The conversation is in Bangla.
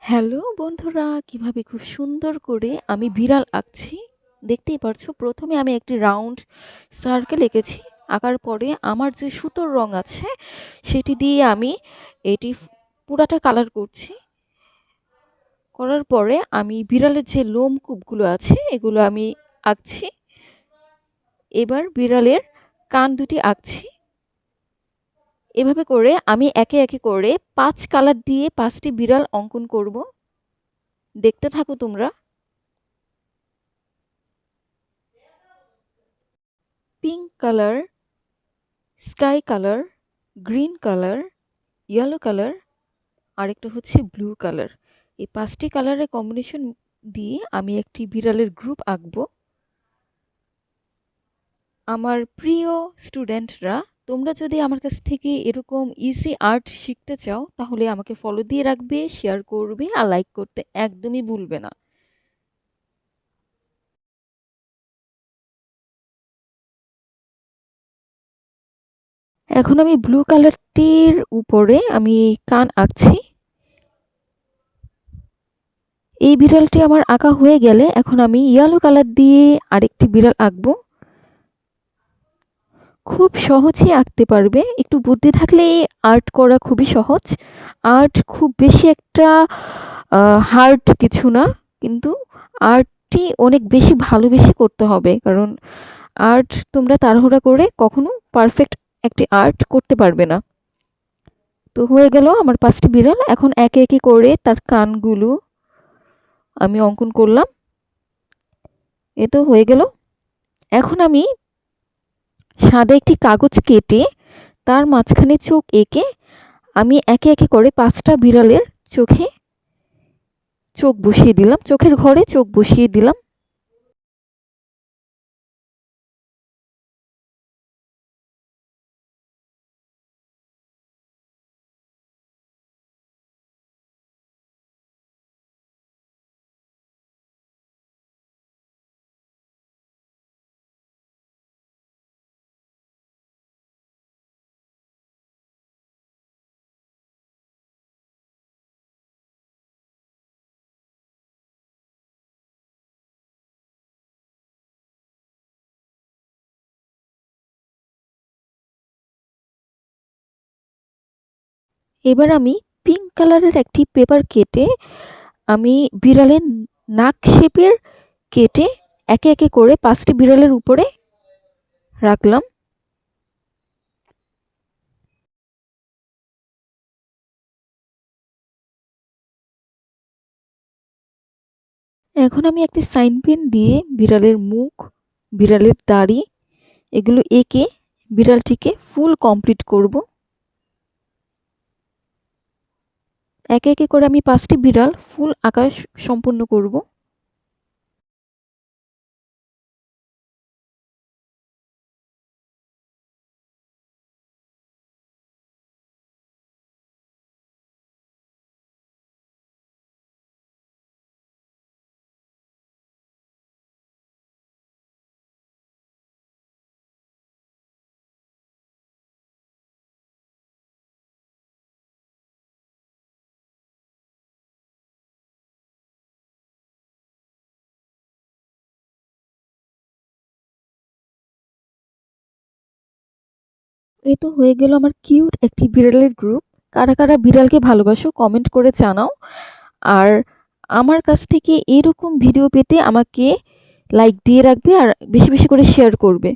হ্যালো বন্ধুরা, কিভাবে খুব সুন্দর করে আমি বিড়াল আঁকছি দেখতেই পারছো। প্রথমে আমি একটি রাউন্ড সার্কেল এঁকেছি। আঁকার পরে আমার যে সুতোর রং আছে সেটি দিয়ে আমি এটি পুরাটা কালার করছি। করার পরে আমি বিড়ালের যে লোমকূপগুলো আছে এগুলো আমি আঁকছি। এবার বিড়ালের কান দুটি আঁকছি। এভাবে করে আমি একে একে করে 5 কালার দিয়ে 5টি বিড়াল অঙ্কন করব। দেখতে থাকো তোমরা। Pink colour, sky colour, green colour, yellow colour, আরেকটা হচ্ছে ব্লু কালার। এই 5টি কালারের কম্বিনেশন দিয়ে আমি একটি বিড়ালের গ্রুপ আঁকবো। আমার প্রিয় স্টুডেন্টরা, তোমরা যদি আমার কাছ থেকে এরকম ইজি আর্ট শিখতে চাও তাহলে আমাকে ফলো দিয়ে রাখবে, শেয়ার করবে আর লাইক করতে একদমই ভুলবে না। এখন আমি ব্লু কালারটির উপরে আমি কান আঁকছি। এই বিড়ালটি আমার আঁকা হয়ে গেলে এখন আমি ইয়েলো কালার দিয়ে আরেকটি বিড়াল আঁকবো। খুব সহজেই আঁকতে পারবে, একটু বুদ্ধি থাকলে আর্ট করা খুবই সহজ। আর্ট খুব বেশি একটা হার্ড কিছু না, কিন্তু আর্টটি অনেক বেশি ভালোবেসে করতে হবে, কারণ আর্ট তোমরা তাড়াহুড়া করে কখনো পারফেক্ট একটি আর্ট করতে পারবে না। তো হয়ে গেল আমার 5টি বিড়াল। এখন একে একে করে তার কানগুলো আমি অঙ্কন করলাম। এ তো হয়ে গেল। এখন আমি সাদা একটি কাগজ কেটে তার মাঝখানে চোখ এঁকে আমি একে একে করে 5টা বিড়ালের চোখে চোখ বসিয়ে দিলাম, চোখের ঘরে চোখ বসিয়ে দিলাম। এবার আমি পিঙ্ক কালারের একটি পেপার কেটে আমি বিড়ালের নাক শেপের কেটে একে একে করে 5টি বিড়ালের উপরে রাখলাম। এখন আমি একটি সাইন পেন দিয়ে বিড়ালের মুখ, বিড়ালের দাড়ি এগুলো এঁকে বিড়ালটিকে ফুল কমপ্লিট করব। একে একে করে আমি 5টি বিড়াল ফুল আঁকা সম্পূর্ণ করব। এই তো হয়ে গেল আমার কিউট একটি বিড়ালের গ্রুপ। কারা কারা বিড়ালকে ভালোবাসো কমেন্ট করে জানাও। আর আমার কাছ থেকে এরকম ভিডিও পেতে আমাকে লাইক দিয়ে রাখবে আর বেশি বেশি করে শেয়ার করবে।